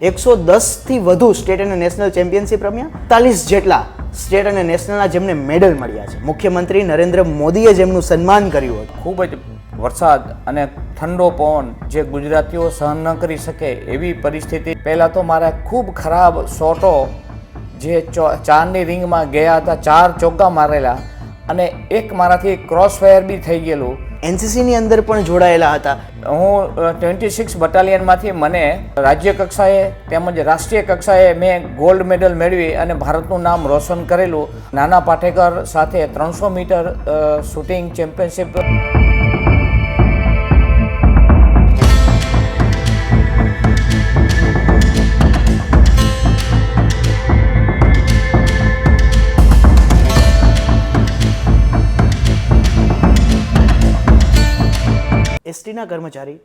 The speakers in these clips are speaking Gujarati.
110થી વધુ સ્ટેટ અને નેશનલ ચેમ્પિયનશિપ રમ્યા, 40 જેટલા સ્ટેટ અને નેશનલના જેમને મેડલ મળ્યા છે. મુખ્યમંત્રી નરેન્દ્ર મોદીએ જેમનું સન્માન કર્યું હતું. ખૂબ જ વરસાદ અને ઠંડો પવન જે ગુજરાતીઓ સહન ન કરી શકે એવી પરિસ્થિતિ. પહેલાં તો મારા ખૂબ ખરાબ શોટો જે ચારની રિંગમાં ગયા હતા, 4 ચોગ્ગા મારેલા અને એક મારાથી ક્રોસ ફાયર બી થઈ ગયેલું. એનસીસીની અંદર પણ જોડાયેલા હતા. હું 26 બટાલિયનમાંથી મને રાજ્ય કક્ષાએ તેમજ રાષ્ટ્રીય કક્ષાએ મેં ગોલ્ડ મેડલ મેળવી અને ભારતનું નામ રોશન કરેલું. નાના પાટેકર સાથે 300 મીટર શૂટિંગ ચેમ્પિયનશિપ. એસટીના કર્મચારી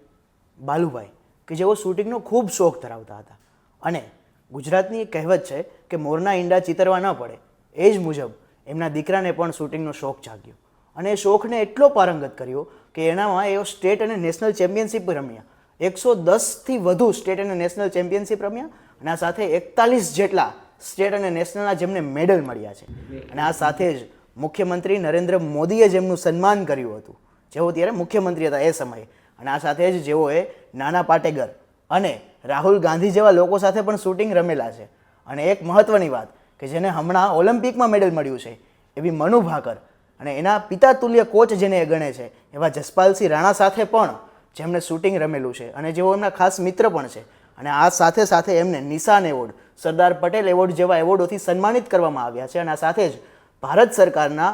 બાલુભાઈ કે જેઓ શૂટિંગનો ખૂબ શોખ ધરાવતા હતા અને ગુજરાતની એક કહેવત છે કે મોરના ઈંડા ચીતરવા ન પડે, એ જ મુજબ એમના દીકરાને પણ શૂટિંગનો શોખ જાગ્યો અને એ શોખને એટલો પારંગત કર્યો કે એનામાં એ સ્ટેટ અને નેશનલ ચેમ્પિયનશિપ રમ્યા. 110થી વધુ સ્ટેટ અને નેશનલ ચેમ્પિયનશિપ રમ્યા અને આ સાથે 41 જેટલા સ્ટેટ અને નેશનલના જેમને મેડલ મળ્યા છે. અને આ સાથે જ મુખ્યમંત્રી નરેન્દ્ર મોદીએ જેમનું સન્માન કર્યું હતું, જેઓ ત્યારે મુખ્યમંત્રી હતા એ સમયે, અને આ સાથે જ જેઓએ નાના પાટેકર અને રાહુલ ગાંધી જેવા લોકો સાથે પણ શૂટિંગ રમેલા છે. અને એક મહત્વની વાત કે જેને હમણાં ઓલિમ્પિકમાં મેડલ મળ્યું છે એવી મનુ ભાકર અને એના પિતા તુલ્ય કોચ જેને એ ગણે છે એવા જસપાલસિંહ રાણા સાથે પણ જેમણે શૂટિંગ રમેલું છે અને જેઓ એમના ખાસ મિત્ર પણ છે. અને આ સાથે સાથે એમને નિશાન એવોર્ડ, સરદાર પટેલ એવોર્ડ જેવા એવોર્ડોથી સન્માનિત કરવામાં આવ્યા છે. અને આ સાથે જ ભારત સરકારના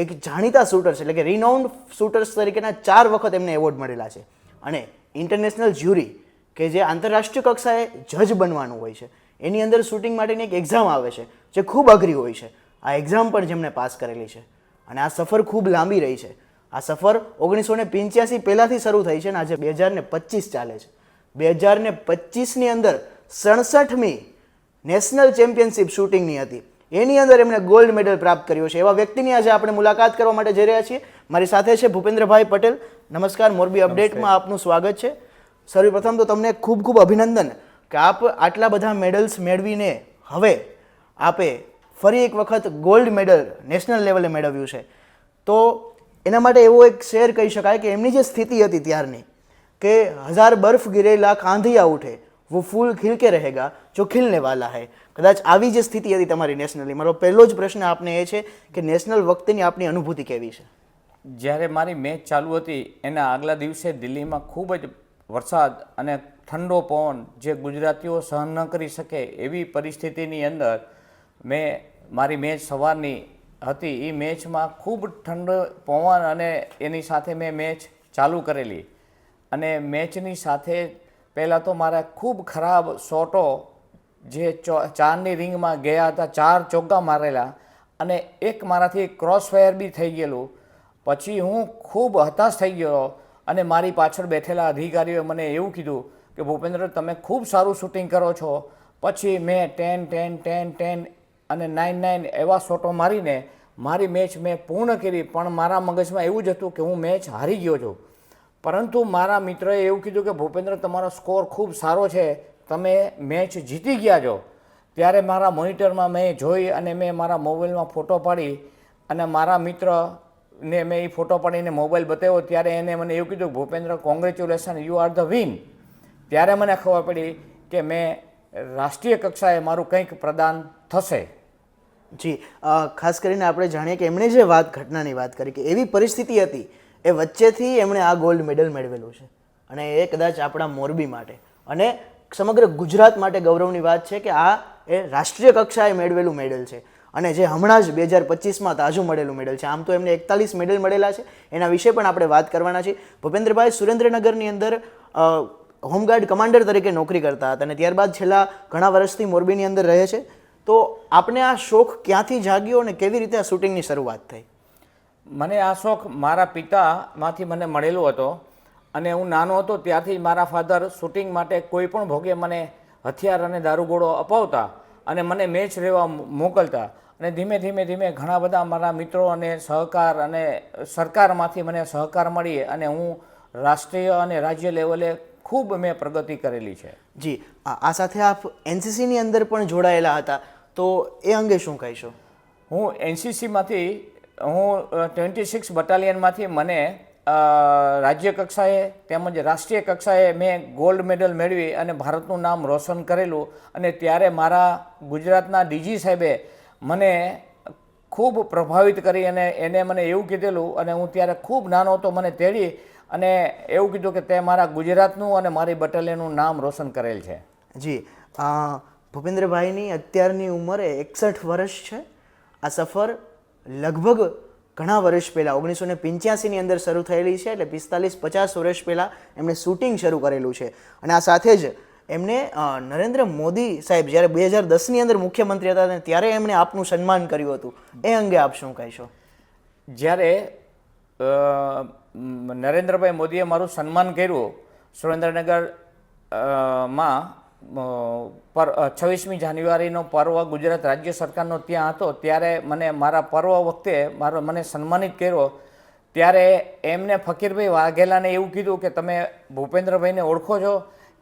એક જાણીતા શૂટર્સ એટલે કે રિનાઉન્ડ શૂટર્સ તરીકેના 4 વખત એમને એવોર્ડ મળેલા છે. અને ઇન્ટરનેશનલ જ્યુરી કે જે આંતરરાષ્ટ્રીય કક્ષાએ જજ બનવાનું હોય છે એની અંદર શૂટિંગ માટેની એક એક્ઝામ આવે છે જે ખૂબ અઘરી હોય છે. આ એક્ઝામ પણ જેમણે પાસ કરેલી છે અને આ સફર ખૂબ લાંબી રહી છે. આ સફર 1985 પહેલાંથી શરૂ થઈ છે અને આજે 2025 ચાલે છે. 2025ની અંદર 67મી નેશનલ ચેમ્પિયનશિપ શૂટિંગની હતી. એની અંદર એમણે ગોલ્ડ મેડલ પ્રાપ્ત કર્યો છે. એવા વ્યક્તિની આજે આપણે મુલાકાત કરવા માટે જઈ રહ્યા છીએ. મારી સાથે છે ભૂપેન્દ્રભાઈ પટેલ. નમસ્કાર, મોરબી અપડેટમાં આપનું સ્વાગત છે. સર્વપ્રથમ તો તમને ખૂબ ખૂબ અભિનંદન કે આપ આટલા બધા મેડલ્સ મેળવીને હવે આપે ફરી એક વખત ગોલ્ડ મેડલ નેશનલ લેવલે મેળવ્યું છે. તો એના માટે એવો એક શેર કહી શકાય કે એમની જે સ્થિતિ હતી ત્યારની કે 1000 બર્ફ ગિરેલા કાંધિયા ઉઠે वो फूल खिल के रहेगा जो खिलने वाला है. કદાચ આવી જે સ્થિતિ હતી તમારી નેશનલી. મારો પહેલો જ પ્રશ્ન આપને એ છે કે નેશનલ વખતેની આપની અનુભૂતિ કેવી છે? જ્યારે મારી મેચ ચાલુ હતી એના આગલા દિવસે દિલ્હીમાં ખૂબ જ વરસાદ અને ઠંડો પવન જે ગુજરાતીઓ સહન ન કરી શકે એવી પરિસ્થિતિની અંદર મેં મારી મેચ સવારની હતી. એ મેચમાં ખૂબ ઠંડો પવન અને એની સાથે મેં મેચ ચાલુ કરેલી અને મેચની સાથે પહેલાં તો મારા ખૂબ ખરાબ શોટો જે ચારની રિંગમાં ગયા હતા, 4 ચોગ્ગા મારેલા અને એક મારાથી ક્રોસ ફાયર બી થઈ ગયેલું. પછી હું ખૂબ હતાશ થઈ ગયો અને મારી પાછળ બેઠેલા અધિકારીઓએ મને એવું કીધું કે ભૂપેન્દ્ર, તમે ખૂબ સારું શૂટિંગ કરો છો. પછી મેં 10, 10, 10, 10 અને 9, 9 એવા શોટો મારીને મારી મેચ મેં પૂર્ણ કરી. પણ મારા મગજમાં એવું જ હતું કે હું મેચ હારી ગયો છું. પરંતુ મારા મિત્રએ એવું કીધું કે ભૂપેન્દ્ર, તમારો સ્કોર ખૂબ સારો છે, તમે મેચ જીતી ગયા છો. ત્યારે મારા મોનિટરમાં મેં જોઈ અને મેં મારા મોબાઈલમાં ફોટો પાડી અને મારા મિત્રને મેં એ ફોટો પાડીને મોબાઈલ બતાવ્યો. ત્યારે એને મને એવું કીધું, Bhupendra, congratulation, you are the win. ત્યારે મને ખબર પડી કે મેં રાષ્ટ્રીય કક્ષાએ મારું કંઈક પ્રદાન થશે. જી, ખાસ કરીને આપણે જાણીએ કે એમણે જે ઘટનાની વાત કરી કે એવી પરિસ્થિતિ હતી એ વચ્ચેથી એમણે આ ગોલ્ડ મેડલ મેળવેલું છે અને એ કદાચ આપણા મોરબી માટે અને સમગ્ર ગુજરાત માટે ગૌરવની વાત છે કે આ એ રાષ્ટ્રીય કક્ષાએ મેળવેલું મેડલ છે અને જે હમણાં જ 2025માં તાજું મળેલું મેડલ છે. આમ તો એમને 41 મેડલ મળેલા છે, એના વિશે પણ આપણે વાત કરવાના છીએ. ભૂપેન્દ્રભાઈ સુરેન્દ્રનગરની અંદર હોમગાર્ડ કમાન્ડર તરીકે નોકરી કરતા હતા અને ત્યારબાદ છેલ્લા ઘણા વર્ષથી મોરબીની અંદર રહે છે. તો આપને આ શોખ ક્યાંથી જાગ્યો અને કેવી રીતે આ શૂટિંગની શરૂઆત થઈ? મને આ શોખ મારા પિતામાંથી મને મળેલો હતો અને હું નાનો હતો ત્યાંથી મારા ફાધર શૂટિંગ માટે કોઈ પણ ભોગે મને હથિયાર અને દારૂગોળો અપાવતા અને મને મેચ રહેવા મોકલતા. અને ધીમે ધીમે ધીમે ઘણા બધા મારા મિત્રો અને સહકાર અને સરકારમાંથી મને સહકાર મળી અને હું રાષ્ટ્રીય અને રાજ્ય લેવલે ખૂબ મેં પ્રગતિ કરેલી છે. જી આ સાથે આપ એનસીસીની અંદર પણ જોડાયેલા હતા, તો એ અંગે શું કહીશો? હું એનસીસીમાંથી હું 26 બટાલિયનમાંથી મને રાજ્ય કક્ષાએ તેમજ રાષ્ટ્રીય કક્ષાએ મેં ગોલ્ડ મેડલ મેળવી અને ભારતનું નામ રોશન કરેલું. અને ત્યારે મારા ગુજરાતના ડીજી સાહેબે મને ખૂબ પ્રભાવિત કરી અને એને મને એવું કીધેલું, અને હું ત્યારે ખૂબ નાનો હતો, મને તેડી અને એવું કીધું કે તે મારા ગુજરાતનું અને મારી બટાલિયનનું નામ રોશન કરેલ છે. જી ભૂપેન્દ્રભાઈની અત્યારની ઉંમરે 61 વર્ષ છે. આ સફર લગભગ ઘણા વર્ષ પહેલાં 1985ની અંદર શરૂ થયેલી છે, એટલે 45-50 વર્ષ પહેલાં એમણે શૂટિંગ શરૂ કરેલું છે. અને આ સાથે જ એમને નરેન્દ્ર મોદી સાહેબ જ્યારે 2010ની અંદર મુખ્યમંત્રી હતા ને ત્યારે એમણે આપનું સન્માન કર્યું હતું. એ અંગે આપ શું કહેશો? જ્યારે નરેન્દ્રભાઈ મોદીએ મારું સન્માન કર્યું સુરેન્દ્રનગર માં 26મી જાન્યુઆરીનો પર્વ ગુજરાત રાજ્ય સરકારનો ત્યાં હતો, ત્યારે મને મારા પર્વ વખતે મને સન્માનિત કર્યો. ત્યારે એમને ફકીરભાઈ વાઘેલાને એવું કીધું કે તમે ભૂપેન્દ્રભાઈને ઓળખો છો?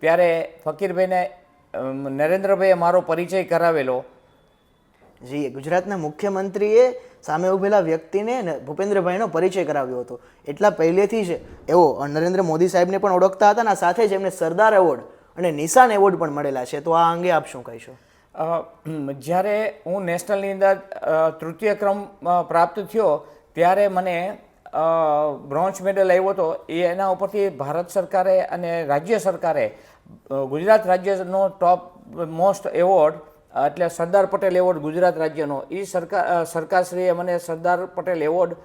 ત્યારે ફકીરભાઈને નરેન્દ્રભાઈએ મારો પરિચય કરાવેલો. જી ગુજરાતના મુખ્યમંત્રીએ સામે ઉભેલા વ્યક્તિને ભૂપેન્દ્રભાઈનો પરિચય કરાવ્યો હતો. એટલા પહેલેથી જ એવો નરેન્દ્ર મોદી સાહેબને પણ ઓળખતા હતા, અને સાથે જ એમને સરદાર એવોર્ડ અને નિશાન એવોર્ડ પણ મળેલા છે. તો આ અંગે આપ શું કહીશો? જ્યારે હું નેશનલની અંદર તૃતીય ક્રમ પ્રાપ્ત થયો ત્યારે મને બ્રોન્ઝ મેડલ આવ્યો હતો. એના ઉપરથી ભારત સરકારે અને રાજ્ય સરકારે ગુજરાત રાજ્યનો ટોપ મોસ્ટ એવોર્ડ એટલે સરદાર પટેલ એવોર્ડ ગુજરાત રાજ્યનો, એ સરકારશ્રીએ મને સરદાર પટેલ એવોર્ડ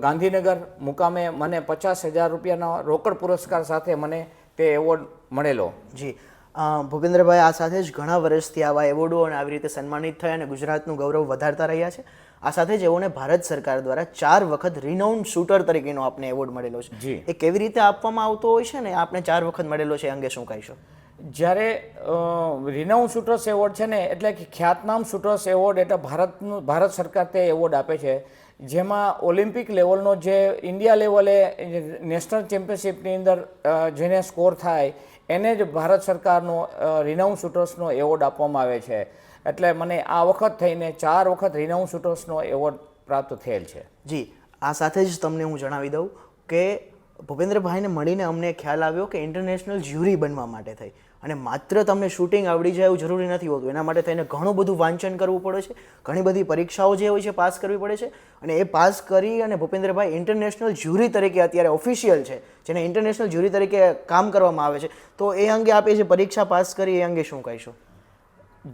ગાંધીનગર મુકામે મને 50,000 રૂપિયાના રોકડ પુરસ્કાર સાથે મને તે એવોર્ડ મળેલો. જી ભૂપેન્દ્રભાઈ આ સાથે જ ઘણા વર્ષથી આવા એવોર્ડો અને આવી રીતે સન્માનિત થયા અને ગુજરાતનું ગૌરવ વધારતા રહ્યા છે. આ સાથે જ એઓને ભારત સરકાર દ્વારા 4 વખત રિનાઉન્ડ શૂટર તરીકેનો આપને એવોર્ડ મળેલો છે. જી. એ કેવી રીતે આપવામાં આવતો હોય છે ને આપને 4 વખત મળેલો છે, એ અંગે શું કહીશો? જ્યારે રિનાઉન્ડ શૂટર્સ એવોર્ડ છે ને, એટલે કે ખ્યાતનામ શૂટર્સ એવોર્ડ, એટલે ભારત સરકાર તે એવોર્ડ આપે છે, જેમાં ઓલિમ્પિક લેવલનો જે ઇન્ડિયા લેવલે નેશનલ ચેમ્પિયનશિપની અંદર જેને સ્કોર થાય એને જ ભારત સરકારનો રિનાઉન્ડ શૂટર્સનો એવોર્ડ આપવામાં આવે છે. એટલે મને આ વખત થઈને 4 વખત રિનાઉન્ડ શૂટર્સનો એવોર્ડ પ્રાપ્ત થયેલ છે. જી આ સાથે જ તમને હું જણાવી દઉં કે ભૂપેન્દ્રભાઈને મળીને અમને ખ્યાલ આવ્યો કે ઇન્ટરનેશનલ જ્યુરી બનવા માટે થઈ અને માત્ર તમને શૂટિંગ આવડી જાય એવું જરૂરી નથી હોતું. એના માટે થઈને ઘણું બધું વાંચન કરવું પડે છે, ઘણી બધી પરીક્ષાઓ જે હોય છે પાસ કરવી પડે છે, અને એ પાસ કરી અને ભૂપેન્દ્રભાઈ ઇન્ટરનેશનલ જ્યુરી તરીકે અત્યારે ઓફિશિયલ છે, જેને ઇન્ટરનેશનલ જ્યુરી તરીકે કામ કરવામાં આવે છે. તો એ અંગે આપે જે પરીક્ષા પાસ કરી એ અંગે શું કહીશું?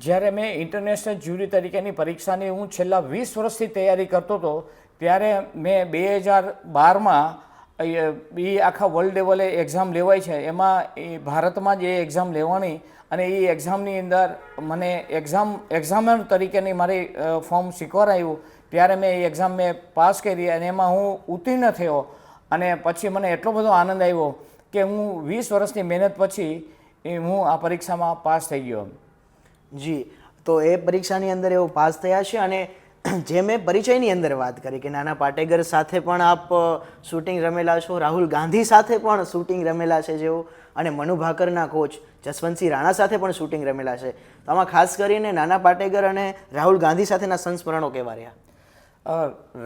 જ્યારે મેં ઇન્ટરનેશનલ જ્યુરી તરીકેની પરીક્ષાની હું છેલ્લા 20 વર્ષથી તૈયારી કરતો હતો, ત્યારે મેં 2012માં એ આખા વર્લ્ડ લેવલે એક્ઝામ લેવાય છે, એમાં એ ભારતમાં જ એ એક્ઝામ લેવાની, અને એ એક્ઝામની અંદર મને એક્ઝામર તરીકેની મારી ફોર્મ શીખવાડાયું. ત્યારે મેં એ એક્ઝામ પાસ કરી અને એમાં હું ઉત્તીર્ણ થયો, અને પછી મને એટલો બધો આનંદ આવ્યો કે હું 20 વર્ષની મહેનત પછી હું આ પરીક્ષામાં પાસ થઈ ગયો. જી તો એ પરીક્ષાની અંદર એવું પાસ થયા છે. અને જે મેં પરિચયની અંદર વાત કરી કે નાના પાટેકર સાથે પણ આપ શૂટિંગ રમેલા છો, રાહુલ ગાંધી સાથે પણ શૂટિંગ રમેલા છે જેઓ, અને મનુ ભાકરના કોચ જસવંતસિંહ રાણા સાથે પણ શૂટિંગ રમેલા છે. તો આમાં ખાસ કરીને નાના પાટેકર અને રાહુલ ગાંધી સાથેના સંસ્મરણો કેવા રહ્યા?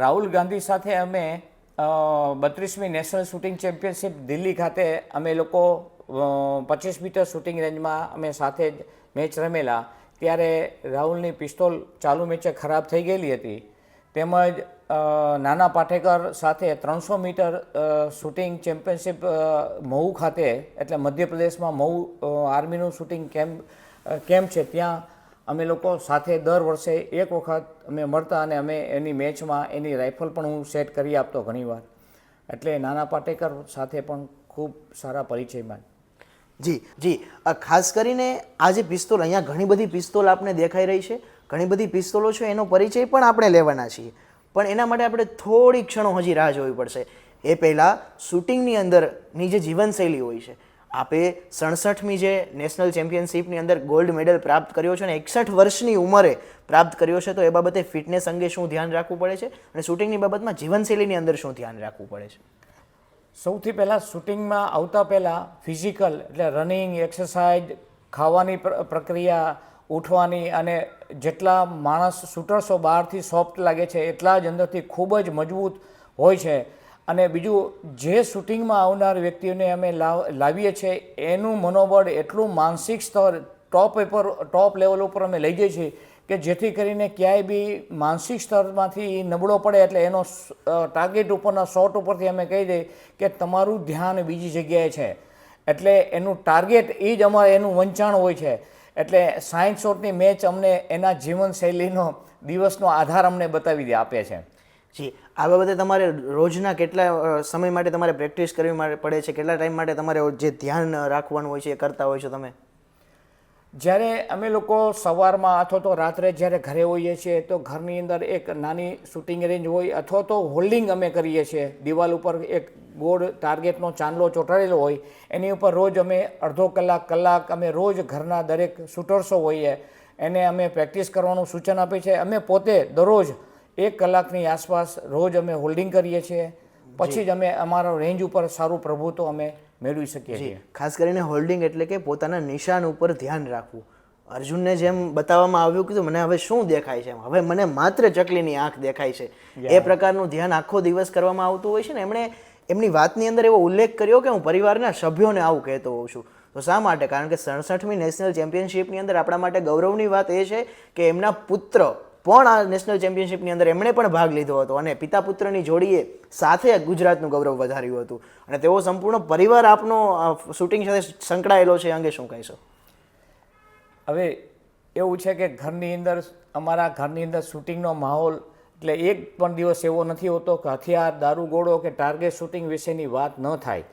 રાહુલ ગાંધી સાથે અમે 32મી નેશનલ શૂટિંગ ચેમ્પિયનશિપ દિલ્હી ખાતે અમે લોકો 25 મીટર શૂટિંગ રેન્જમાં અમે સાથે જ મેચ રમેલા. ત્યારે રાહુલની પિસ્તોલ ચાલુ મેચે ખરાબ થઈ ગયેલી હતી. તેમજ નાના પાટેકર સાથે 300 મીટર શૂટિંગ ચેમ્પિયનશિપ મહુ ખાતે, એટલે મધ્યપ્રદેશમાં મહુ આર્મીનું શૂટિંગ કેમ્પ છે, ત્યાં અમે લોકો સાથે દર વર્ષે એક વખત અમે મળતા અને અમે એની મેચમાં એની રાઇફલ પણ હું સેટ કરી આપતો ઘણીવાર. એટલે નાના પાટેકર સાથે પણ ખૂબ સારા પરિચયમાં. જી ખાસ કરીને આ જે પિસ્તોલ, અહીંયા ઘણી બધી પિસ્તોલ આપણે દેખાઈ રહી છે, ઘણી બધી પિસ્તોલો છે, એનો પરિચય પણ આપણે લેવાના છીએ, પણ એના માટે આપણે થોડી ક્ષણો હજી રાહ જોવી પડશે. એ પહેલાં શૂટિંગની અંદરની જે જીવનશૈલી હોય છે, આપે 67મી જે નેશનલ ચેમ્પિયનશિપની અંદર ગોલ્ડ મેડલ પ્રાપ્ત કર્યો છે અને 61 વર્ષની ઉંમરે પ્રાપ્ત કર્યો છે, તો એ બાબતે ફિટનેસ અંગે શું ધ્યાન રાખવું પડે છે અને શૂટિંગની બાબતમાં જીવનશૈલીની અંદર શું ધ્યાન રાખવું પડે છે? સૌથી પહેલાં શૂટિંગમાં આવતા પહેલાં ફિઝિકલ એટલે રનિંગ એક્સરસાઇઝ ખાવાની પ્રક્રિયા ઉઠવાની અને જેટલા માણસ શૂટર્સો બહારથી સોફ્ટ લાગે છે એટલા જ અંદરથી ખૂબ જ મજબૂત હોય છે. અને બીજું જે શૂટિંગમાં આવનાર વ્યક્તિઓને અમે લાવીએ છીએ એનું મનોબળ એટલું માનસિક સ્તર ટોપ લેવલ ઉપર અમે લઈ જઈએ છીએ કે જેથી કરીને ક્યાંય બી માનસિક સ્તરમાંથી નબળો પડે એટલે એનો ટાર્ગેટ ઉપરના શોટ ઉપરથી અમે કહી દઈએ કે તમારું ધ્યાન બીજી જગ્યાએ છે. એટલે એનું ટાર્ગેટ એ જ અમારે એનું વંચાણ હોય છે. એટલે 60 શોટની મેચ અમને એના જીવનશૈલીનો દિવસનો આધાર અમને બતાવી આપે છે. જી, આ બાબતે તમારે રોજના કેટલા સમય માટે તમારે પ્રેક્ટિસ કરવી પડે છે? કેટલા ટાઈમ માટે તમારે જે ધ્યાન રાખવાનું હોય છે એ કરતા હોય છો તમે? જ્યારે અમે લોકો સવારમાં અથવા તો રાત્રે જ્યારે ઘરે હોઈએ છીએ તો ઘરની અંદર એક નાની શૂટિંગ રેન્જ હોય અથવા તો હોલ્ડિંગ અમે કરીએ છીએ. દિવાલ ઉપર એક ગોળ ટાર્ગેટનો ચાંદલો ચોંટાડેલો હોય એની ઉપર રોજ અમે અડધો કલાક અમે રોજ ઘરના દરેક શૂટર્સો હોઈએ એને અમે પ્રેક્ટિસ કરવાનું સૂચન આપીએ છીએ. અમે પોતે દરરોજ 1 કલાકની આસપાસ રોજ અમે હોલ્ડિંગ કરીએ છીએ. પછી જ અમે અમારા રેન્જ ઉપર સારું પ્રભુત્વ અમે મેળવી શકીએ છીએ. ખાસ કરીને હોલ્ડિંગ એટલે કે પોતાના નિશાન ઉપર ધ્યાન રાખવું. અર્જુનને જેમ બતાવવામાં આવ્યું કે મને હવે શું દેખાય છે, હવે મને માત્ર ચકલીની આંખ દેખાય છે, એ પ્રકારનું ધ્યાન આખો દિવસ કરવામાં આવતું હોય છે ને. એમણે એમની વાતની અંદર એવો ઉલ્લેખ કર્યો કે હું પરિવારના સભ્યોને આવું કહેતો હોઉં છું. તો શા માટે? કારણ કે 67મી નેશનલ ચેમ્પિયનશિપની અંદર આપણા માટે ગૌરવની વાત એ છે કે એમના પુત્ર પણ આ નેશનલ ચેમ્પિયનશિપની અંદર એમણે પણ ભાગ લીધો હતો અને પિતા પુત્રની જોડીએ સાથે ગુજરાતનું ગૌરવ વધાર્યું હતું. અને તેઓ સંપૂર્ણ પરિવાર આપનો શૂટિંગ સાથે સંકળાયેલો છે, અંગે શું કહીશો? હવે એવું છે કે અમારા ઘરની અંદર શૂટિંગનો માહોલ એટલે એક પણ દિવસ એવો નથી હોતો કે હથિયાર, દારૂગોળો કે ટાર્ગેટ શૂટિંગ વિશેની વાત ન થાય.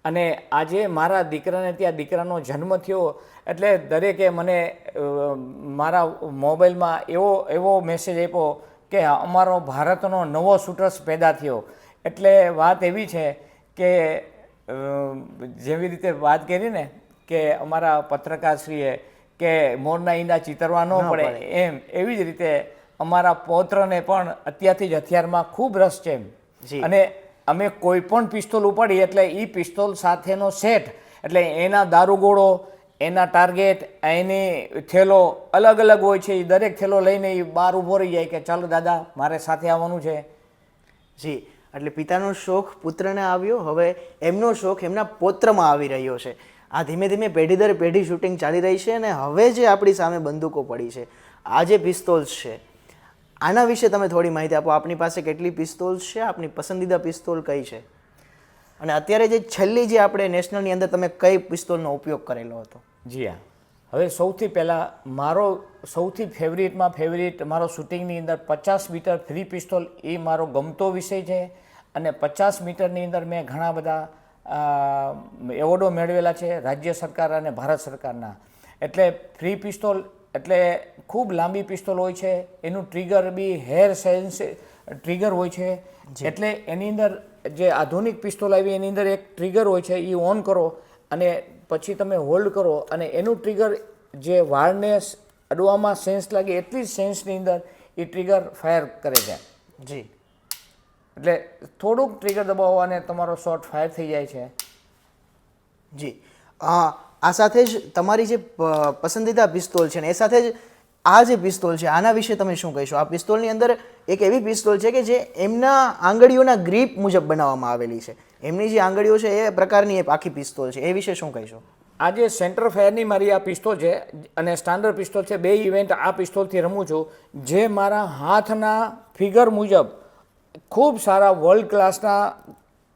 અને આજે મારા દીકરાનો જન્મ થયો એટલે દરેકે મને મારા મોબાઈલમાં એવો મેસેજ આપ્યો કે અમારો ભારતનો નવો શૂટર્સ પેદા થયો. એટલે વાત એવી છે કે જેવી રીતે વાત કરી ને કે અમારા પત્રકારશ્રીએ કે મોરના ઈંડા ચીતરવા ન પડે એમ, એવી જ રીતે અમારા પૌત્રને પણ અત્યારથી જ હથિયારમાં ખૂબ રસ છે. અને અમે કોઈ પણ પિસ્તોલ ઉપાડી એટલે એ પિસ્તોલ સાથેનો સેટ એટલે એના દારૂગોળો, એના ટાર્ગેટ, એની થેલો અલગ અલગ હોય છે. એ દરેક થેલો લઈને એ બહાર ઊભો રહી જાય કે ચાલો દાદા મારે સાથે આવવાનું છે. જી, એટલે પિતાનો શોખ પુત્રને આવ્યો, હવે એમનો શોખ એમના પૌત્રમાં આવી રહ્યો છે. આ ધીમે ધીમે પેઢી દર પેઢી શૂટિંગ ચાલી રહી છે. અને હવે જે આપણી સામે બંદૂકો પડી છે, આ જે પિસ્તોલ્સ છે, આના વિશે તમે થોડી માહિતી આપો. આપની પાસે કેટલી પિસ્તોલ્સ છે? આપની પસંદીદા પિસ્તોલ કઈ છે? અને અત્યારે જે છેલ્લી જે આપણે નેશનલની અંદર તમે કઈ પિસ્તોલનો ઉપયોગ કરેલો હતો? જી હા, હવે સૌથી પહેલાં મારો સૌથી ફેવરિટ મારો શૂટિંગની અંદર 50 મીટર ફ્રી પિસ્તોલ એ મારો ગમતો વિષય છે. અને 50 મીટરની અંદર મેં ઘણા બધા એવોર્ડો મેળવેલા છે રાજ્ય સરકાર અને ભારત સરકારના. એટલે ફ્રી પિસ્તોલ એટલે ખૂબ લાંબી પિસ્તોલ હોય છે, એનું ટ્રિગર બી હેર સેન્સ ટ્રિગર હોય છે. એટલે એની અંદર જે આધુનિક પિસ્તોલ આવી એની અંદર એક ટ્રિગર હોય છે, એ ઓન કરો અને પછી તમે હોલ્ડ કરો અને એનું ટ્રિગર જે વાળને અડવામાં સેન્સ લાગે એટલી જ સેન્સની અંદર એ ટ્રિગર ફાયર કરે છે. જી, એટલે થોડુંક ટ્રિગર દબાવો અને તમારો શોટ ફાયર થઈ જાય છે. જી, આ સાથે જ તમારી જે પસંદીદા પિસ્તોલ છે ને એ સાથે જ આ જે પિસ્તોલ છે આના વિશે તમે શું કહીશો? આ પિસ્તોલની અંદર એક એવી પિસ્તોલ છે કે જે એમના આંગળીઓના ગ્રીપ મુજબ બનાવવામાં આવેલી છે. એમની જે આંગળીઓ છે એ પ્રકારની એક આખી પિસ્તોલ છે, એ વિશે શું કહીશો? આ જે સેન્ટર ફાયરની મારી આ પિસ્તોલ છે અને સ્ટાન્ડર્ડ પિસ્તોલ છે, 2 ઇવેન્ટ આ પિસ્તોલથી રમું છું. જે મારા હાથના ફિગર મુજબ ખૂબ સારા વર્લ્ડ ક્લાસના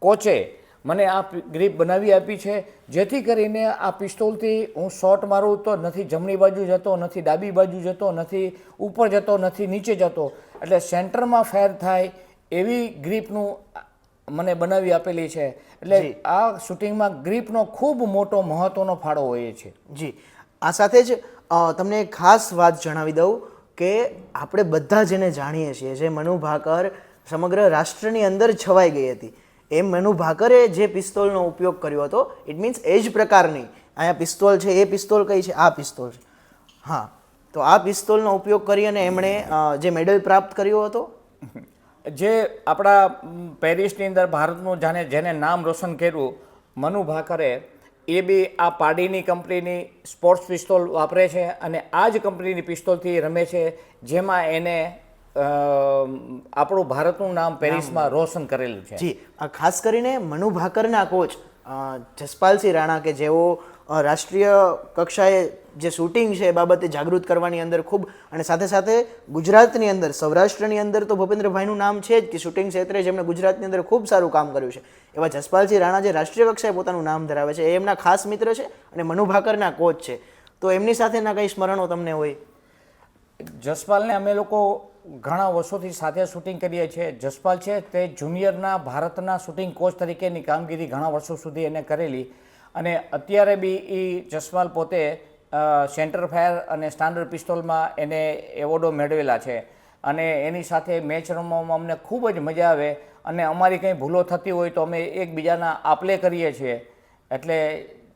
કોચે મને આ ગ્રીપ બનાવી આપી છે, જેથી કરીને આ પિસ્તોલથી હું શોટ મારું તો નથી જમણી બાજુ જતો, નથી ડાબી બાજુ જતો, નથી ઉપર જતો, નથી નીચે જતો. એટલે સેન્ટરમાં ફાયર થાય એવી ગ્રીપનું મને બનાવી આપેલી છે. એટલે આ શૂટિંગમાં ગ્રીપનો ખૂબ મોટો મહત્ત્વનો ફાળો હોય છે. જી, આ સાથે જ તમને એક ખાસ વાત જણાવી દઉં કે આપણે બધા જેને જાણીએ છીએ, જે મનુ ભાકર સમગ્ર રાષ્ટ્રની અંદર છવાઈ ગઈ હતી, એમ મનુ ભાકરે જે પિસ્તોલનો ઉપયોગ કર્યો હતો, ઇટ મીન્સ એ જ પ્રકારની અહીંયા પિસ્તોલ છે. એ પિસ્તોલ કઈ છે? આ પિસ્તોલ છે. હા, તો આ પિસ્તોલનો ઉપયોગ કરી અને એમણે જે મેડલ પ્રાપ્ત કર્યો હતો જે આપણા પેરિસની અંદર ભારતનું જેને નામ રોશન કર્યું મનુ ભાકરે, એ બી આ પાડીની કંપનીની સ્પોર્ટ્સ પિસ્તોલ વાપરે છે અને આ જ કંપનીની પિસ્તોલથી રમે છે, જેમાં એને આપણું ભારતનું નામ પેરિસમાં રોશન કરેલું છે. જી, ખાસ કરીને મનુ ભાકરના કોચ જસપાલસિંહ રાણા કે જેઓ રાષ્ટ્રીય કક્ષાએ જે શૂટિંગ છે એ બાબતે જાગૃત કરવાની અંદર ખૂબ, અને સાથે સાથે ગુજરાતની અંદર સૌરાષ્ટ્રની અંદર તો ભૂપેન્દ્રભાઈનું નામ છે જ કે શૂટિંગ ક્ષેત્રે જેમણે ગુજરાતની અંદર ખૂબ સારું કામ કર્યું છે, એવા જસપાલસિંહ રાણા જે રાષ્ટ્રીય કક્ષાએ પોતાનું નામ ધરાવે છે, એ એમના ખાસ મિત્ર છે અને મનુ ભાકરના કોચ છે. તો એમની સાથેના કંઈ સ્મરણો તમને હોય? જસપાલને અમે લોકો ઘણા વર્ષોથી સાથે શૂટિંગ કરીએ છીએ. જસપાલ છે તે જુનિયરના ભારતના શૂટિંગ કોચ તરીકેની કામગીરી ઘણા વર્ષો સુધી એને કરેલી, અને અત્યારે બી એ જસપાલ પોતે સેન્ટર ફાયર અને સ્ટાન્ડર્ડ પિસ્તોલમાં એને એવોર્ડો મેળવેલા છે, અને એની સાથે મેચ રમવામાં અમને ખૂબ જ મજા આવે, અને અમારી કંઈ ભૂલો થતી હોય તો અમે એકબીજાના આપલે કરીએ છીએ. એટલે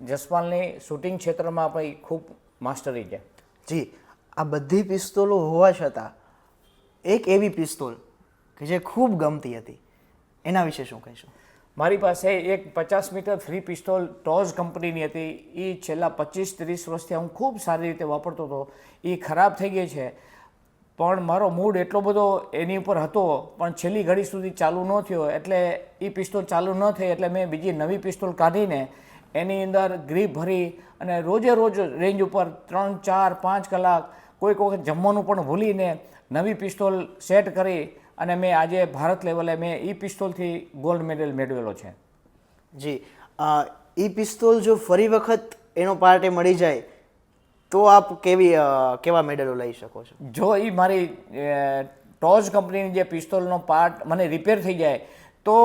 જસપાલની શૂટિંગ ક્ષેત્રમાં પણ ખૂબ માસ્ટરી છે. જી, આ બધી પિસ્તોલો હોવા છતાં એક એવી પિસ્તોલ કે જે ખૂબ ગમતી હતી, એના વિશે શું કહીશું? મારી પાસે એક 50 મીટર ફ્રી પિસ્તોલ ટોઝ કંપનીની હતી. એ છેલ્લા 25-30 વર્ષથી હું ખૂબ સારી રીતે વાપરતો હતો. એ ખરાબ થઈ ગઈ છે, પણ મારો મૂડ એટલો બધો એની ઉપર હતો, પણ છેલ્લી ઘડી સુધી ચાલુ ન થયો, એટલે એ પિસ્તોલ ચાલુ ન થઈ એટલે મેં બીજી નવી પિસ્તોલ કાઢીને એની અંદર ગ્રીપ ભરી અને રોજે રોજ રેન્જ ઉપર 3, 4, 5 કલાક કોઈક વખત જમવાનું પણ ભૂલીને નવી પિસ્તોલ સેટ કરી અને મેં આજે ભારત લેવલે મેં એ પિસ્તોલથી ગોલ્ડ મેડલ મેળવેલો છે. જી, એ પિસ્તોલ જો ફરી વખત એનો પાર્ટ એ મળી જાય તો આપ કેવા મેડલો લઈ શકો છો? જો એ મારી ટોઝ કંપનીની જે પિસ્તોલનો પાર્ટ મને રિપેર થઈ જાય તો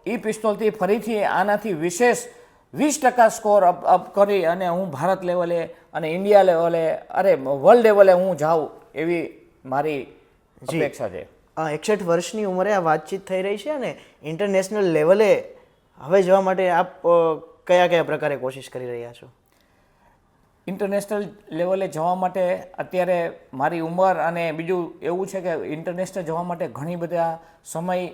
એ પિસ્તોલથી ફરીથી આનાથી વિશેષ 20% સ્કોર અપ કરી અને હું ભારત લેવલે અને ઇન્ડિયા લેવલે, અરે વર્લ્ડ લેવલે હું જાઉં એવી મારી અપેક્ષા છે. 61 વર્ષની ઉંમરે આ વાતચીત થઈ રહી છે અને ઇન્ટરનેશનલ લેવલે હવે જવા માટે આપ કયા કયા પ્રકારે કોશિશ કરી રહ્યા છો? ઇન્ટરનેશનલ લેવલે જવા માટે અત્યારે મારી ઉંમર અને બીજું એવું છે કે ઇન્ટરનેશનલ જવા માટે ઘણી બધા સમય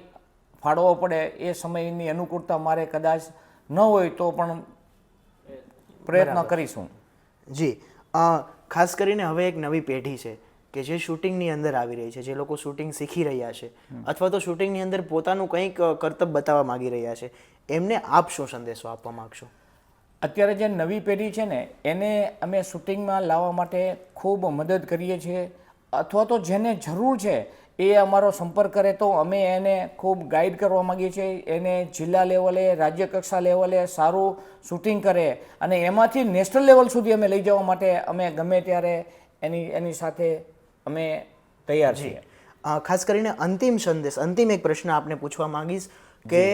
ફાળવવો પડે. એ સમયની અનુકૂળતા મારે કદાચ ન હોય તો પણ પ્રયત્ન કરીશું. જી, ખાસ કરીને હવે એક નવી પેઢી છે કે જે શૂટિંગની અંદર આવી રહી છે, જે લોકો શૂટિંગ શીખી રહ્યા છે અથવા તો શૂટિંગની અંદર પોતાનું કંઈક કરતબ બતાવવા માંગી રહ્યા છે, એમને આપ શું સંદેશો આપવા માંગશો? અત્યારે જે નવી પેઢી છે ને એને અમે શૂટિંગમાં લાવવા માટે ખૂબ મદદ કરીએ છીએ, અથવા તો જેને જરૂર છે એ અમારો સંપર્ક કરે તો અમે એને ખૂબ ગાઈડ કરવા માગીએ છીએ. એને જિલ્લા લેવલે, રાજ્ય કક્ષા લેવલે સારું શૂટિંગ કરે અને એમાંથી નેશનલ લેવલ સુધી અમે લઈ જવા માટે અમે ગમે ત્યારે એની સાથે અમે તૈયાર છીએ. ખાસ કરીને અંતિમ સંદેશ, અંતિમ એક પ્રશ્ન આપને પૂછવા માંગીશ કે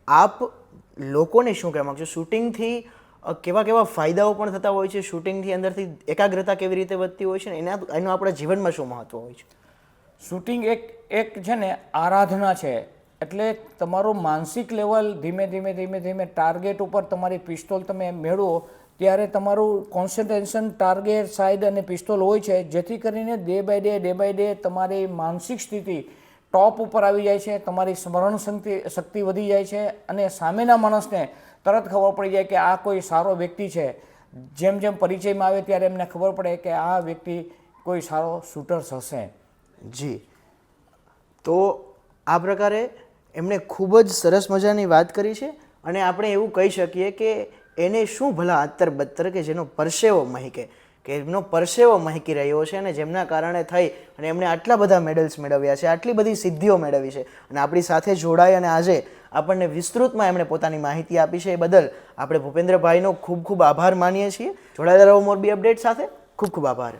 આપ લોકોને શું કહેવા માંગશો? શૂટિંગથી કેવા કેવા ફાયદાઓ પણ થતા હોય છે, શૂટિંગથી અંદરથી એકાગ્રતા કેવી રીતે વધતી હોય છે, એનું આપણા જીવનમાં શું મહત્વ હોય છે? શૂટિંગ એક છે ને આરાધના છે. એટલે તમારું માનસિક લેવલ ધીમે ધીમે ટાર્ગેટ ઉપર તમારી પિસ્તોલ તમે મેળવો ત્યારે તમારું કોન્સન્ટ્રેશન ટાર્ગેટ સાઈડ અને પિસ્તોલ હોય છે, જેથી કરીને ડે બાય ડે તમારી માનસિક સ્થિતિ ટોપ ઉપર આવી જાય છે, તમારી સ્મરણ શક્તિ વધી જાય છે અને સામેના માણસને તરત ખબર પડી જાય કે આ કોઈ સારો વ્યક્તિ છે. જેમ જેમ પરિચયમાં આવે ત્યારે એમને ખબર પડે કે આ વ્યક્તિ કોઈ સારો શૂટર્સ હશે. જી, તો આ પ્રકારે એમણે ખૂબ જ સરસ મજાની વાત કરી છે અને આપણે એવું કહી શકીએ કે એને શું ભલા આતર બત્તર કે જેનો પરસેવો મહેકે, કે એમનો પરસેવો મહેકી રહ્યો છે અને જેમના કારણે થઈ અને એમણે આટલા બધા મેડલ્સ મેળવ્યા છે, આટલી બધી સિદ્ધિઓ મેળવી છે અને આપણી સાથે જોડાઈ અને આજે આપણને વિસ્તૃતમાં એમણે પોતાની માહિતી આપી છે. એ બદલ આપણે ભૂપેન્દ્રભાઈનો ખૂબ ખૂબ આભાર માનીએ છીએ. જોડાયેલા રહો મોરબી અપડેટ સાથે. ખૂબ ખૂબ આભાર.